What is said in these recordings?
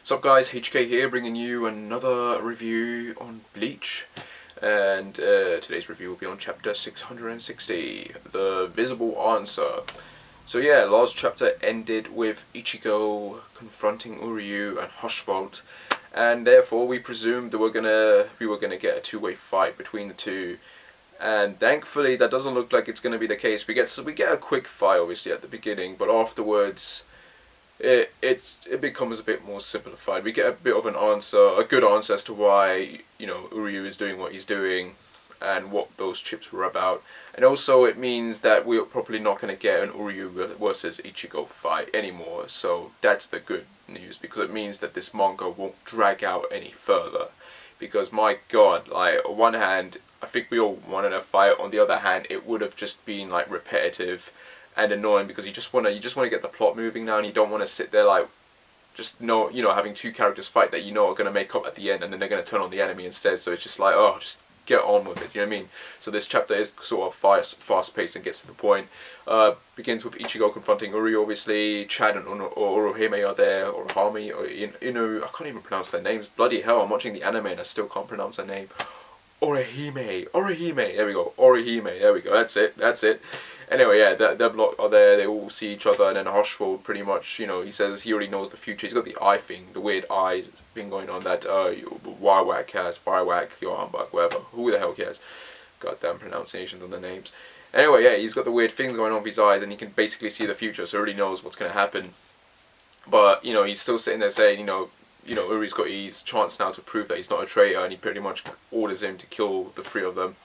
What's up guys, HK here bringing you another review on Bleach, and today's review will be on chapter 660, The Visible Answer. So yeah, last chapter ended with Ichigo confronting Uryuu and Hushvolt, and therefore we presumed that we were gonna get a two-way fight between the two. And thankfully that doesn't look like it's gonna be the case. We get a quick fight obviously at the beginning, but afterwards it becomes a bit more simplified. We get a bit of an answer, a good answer as to why, you know, Uryuu is doing what he's doing and what those chips were about. And also it means that we're probably not going to get an Uryuu versus Ichigo fight anymore. So that's the good news, because it means that this manga won't drag out any further. Because my god, like, on one hand, I think we all wanted a fight. On the other hand, it would have just been like repetitive and annoying, because you just want to get the plot moving now, and you don't want to sit there like having two characters fight that you know are going to make up at the end, and then they're going to turn on the enemy instead. So it's just like, oh, just get on with it, you know what I mean? So this chapter is sort of fast paced and gets to the point. Begins with Ichigo confronting Uryuu, obviously. Chad and Orohime are there, or Hami, or Inu, I can't even pronounce their names. Bloody hell, I'm watching the anime and I still can't pronounce their name. Orihime, there we go, Orihime, there we go, that's it. Anyway, yeah, their block are there, they all see each other, and then Hushvolt pretty much, you know, he says he already knows the future. He's got the eye thing, the weird eyes thing going on that Wywak has, Wywak, Yohanbak, whatever, who the hell cares? Goddamn pronunciations on the names. Anyway, yeah, he's got the weird things going on with his eyes, and he can basically see the future, so he already knows what's going to happen. But, you know, he's still sitting there saying, you know, Uryuu's got his chance now to prove that he's not a traitor, and he pretty much orders him to kill the three of them.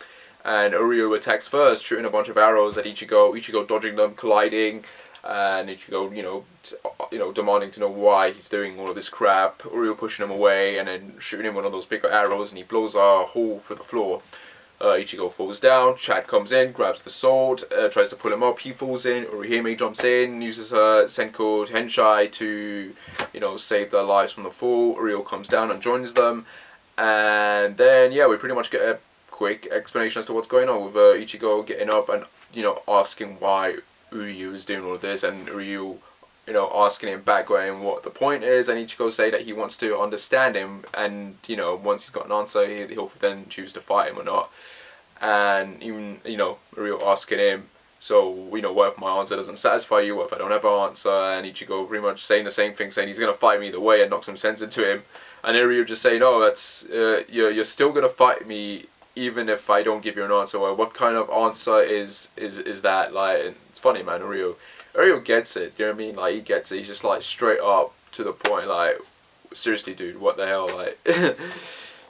And Uryuu attacks first, shooting a bunch of arrows at Ichigo dodging them, colliding, and Ichigo, demanding to know why he's doing all of this crap. Uryuu pushing him away, and then shooting him one of those bigger arrows, and he blows a hole through the floor. Ichigo falls down, Chad comes in, grabs the sword, tries to pull him up, he falls in, Orihime jumps in, uses her Senko Henshai to, save their lives from the fall. Uryuu comes down and joins them, and then, yeah, we pretty much get a quick explanation as to what's going on with Ichigo getting up and, asking why Uryuu is doing all of this, and Uryuu, asking him back going what the point is, and Ichigo say that he wants to understand him, and, once he's got an answer, he'll then choose to fight him or not. And even, Uryuu asking him, so, what if my answer doesn't satisfy you, what if I don't have an answer, and Ichigo pretty much saying the same thing, saying he's going to fight me either way, and knock some sense into him, and Uryuu just saying, no, that's, you're still going to fight me even if I don't give you an answer. Well, what kind of answer is that? Like, it's funny, man. Uryuu gets it, you know what I mean? Like, he gets it. He's just like straight up to the point. Like, seriously, dude, what the hell? Like,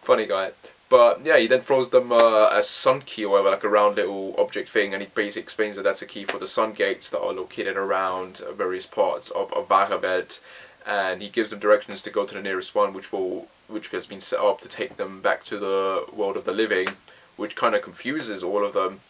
funny guy. But yeah, he then throws them a sun key or whatever, like a round little object thing, and he basically explains that that's a key for the sun gates that are located around various parts of Varavelt. And he gives them directions to go to the nearest one, which has been set up to take them back to the world of the living, which kind of confuses all of them.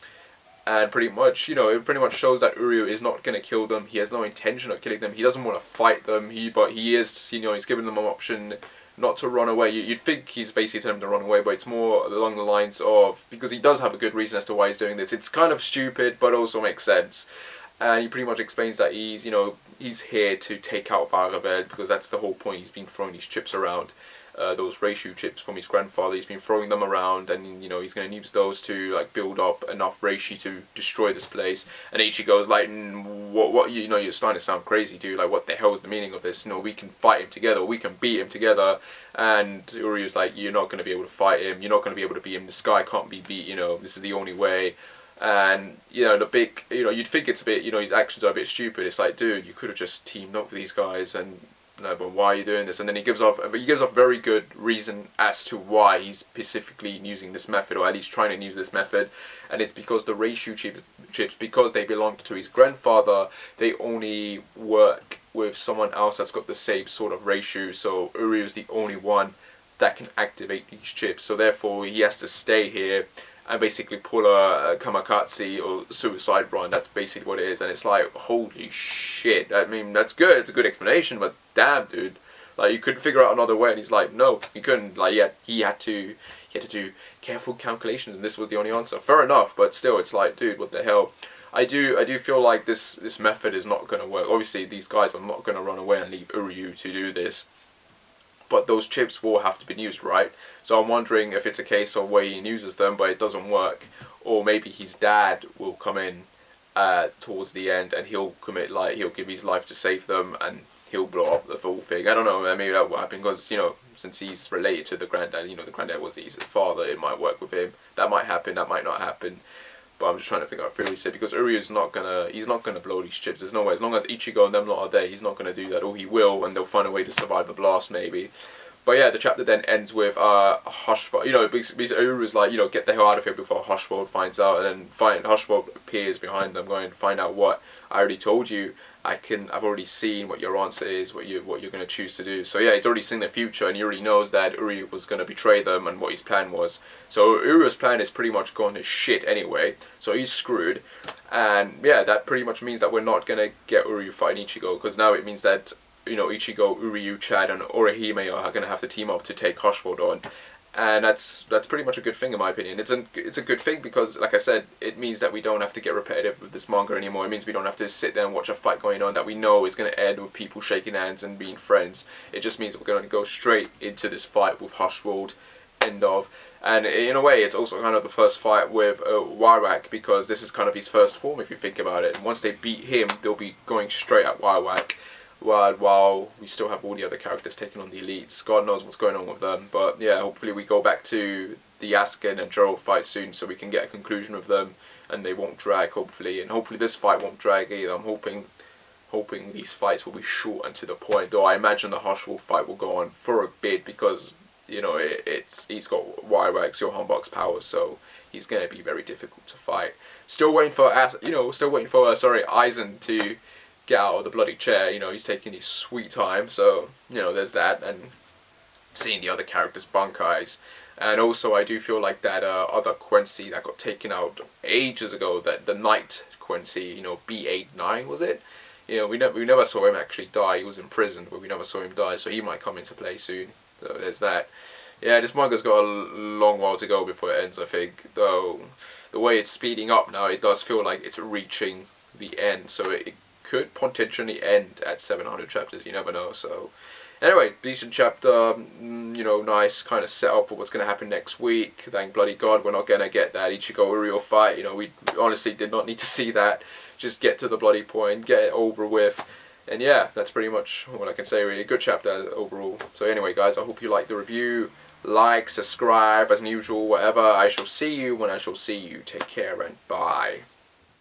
And pretty much, it pretty much shows that Uryuu is not going to kill them. He has no intention of killing them. He doesn't want to fight them. But he is, he's giving them an option not to run away. You'd think he's basically telling them to run away, but it's more along the lines of, because he does have a good reason as to why he's doing this. It's kind of stupid, but also makes sense. And he pretty much explains that he's, he's here to take out Varavelt, because that's the whole point. He's been throwing these chips around, those Uryuu chips from his grandfather. He's been throwing them around, and he's going to use those to like build up enough Reishi to destroy this place. And Ichigo's like, what? You're starting to sound crazy, dude. Like, what the hell is the meaning of this? We can fight him together. We can beat him together. And Uryuu's like, you're not going to be able to fight him. You're not going to be able to beat him. This guy can't be beat. This is the only way. And the big, you'd think it's a bit, his actions are a bit stupid. It's like, dude, you could have just teamed up with these guys, and but why are you doing this? And then he gives off very good reason as to why he's specifically using this method, or at least trying to use this method. And it's because the Uryuu chips, because they belonged to his grandfather, they only work with someone else that's got the same sort of Uryuu. So Uryuu is the only one that can activate these chips. So therefore, he has to stay here and basically pull a kamikaze or suicide run. That's basically what it is. And it's like, holy shit. I mean, that's good. It's a good explanation, but damn, dude. Like, you couldn't figure out another way. And he's like, no, he couldn't. Like, yeah, he had to do careful calculations, and this was the only answer. Fair enough, but still, it's like, dude, what the hell? I do feel like this method is not going to work. Obviously, these guys are not going to run away and leave Uryuu to do this. but those chips will have to be used, right? So I'm wondering if it's a case of where he uses them but it doesn't work, or maybe his dad will come in towards the end and he'll commit, like, he'll give his life to save them and he'll blow up the whole thing. I don't know, maybe that will happen because, you know, since he's related to the granddad, you know, the granddad was his father, it might work with him. That might happen, that might not happen. But I'm just trying to figure out Fury said, because Uryuu's he's not gonna blow these chips. There's no way. As long as Ichigo and them lot are there, he's not gonna do that. Or he will, and they'll find a way to survive the blast, maybe. But yeah, the chapter then ends with Hushwald. You know, basically Uryuu's like, you know, get the hell out of here before Hushwald finds out, and then Hushwald appears behind them, going, find out what I already told you. I've already seen what your answer is, what you're going to choose to do. So yeah, he's already seen the future, and he already knows that Uryuu was going to betray them and what his plan was. So Uryuu's plan is pretty much gone to shit anyway, so he's screwed. And yeah, that pretty much means that we're not going to get Uryuu fighting Ichigo, because now it means that, you know, Ichigo, Uryuu, Chad, and Orihime are going to have to team up to take Hushwald on. And that's pretty much a good thing in my opinion. It's a good thing because, like I said, it means that we don't have to get repetitive with this manga anymore. It means we don't have to sit there and watch a fight going on that we know is going to end with people shaking hands and being friends. It just means we're going to go straight into this fight with Hushwald, end of. And in a way, it's also kind of the first fight with Wyrwak, because this is kind of his first form if you think about it. And once they beat him, they'll be going straight at Wyrwak. While we still have all the other characters taking on the elites. God knows what's going on with them. But yeah, hopefully we go back to the Asuka and Gerald fight soon so we can get a conclusion of them and they won't drag, hopefully. And hopefully this fight won't drag either. I'm hoping these fights will be short and to the point. Though I imagine the Hushwald fight will go on for a bit because, you know, he's got Wyrwak's, Johanbach's powers, so he's going to be very difficult to fight. Still waiting for, Aizen to get out of the bloody chair. You know, he's taking his sweet time, so, you know, there's that. And seeing the other characters' bunkeyes. And also I do feel like that other Quincy that got taken out ages ago, that the Knight Quincy, you know, B89 was it? You know, we never saw him actually die. He was in prison, but we never saw him die, so he might come into play soon. So there's that. Yeah, this manga's got a long while to go before it ends, I think. Though the way it's speeding up now, it does feel like it's reaching the end, so it could potentially end at 700 chapters, you never know. So anyway, decent chapter, you know, nice kind of setup for what's going to happen next week. Thank bloody God we're not going to get that Ichigo Uryuu fight. You know, we honestly did not need to see that. Just get to the bloody point, get it over with. And yeah, that's pretty much what I can say, really. Good chapter overall. So anyway guys, I hope you liked the review. Like, subscribe, as usual, whatever. I shall see you when I shall see you. Take care and bye.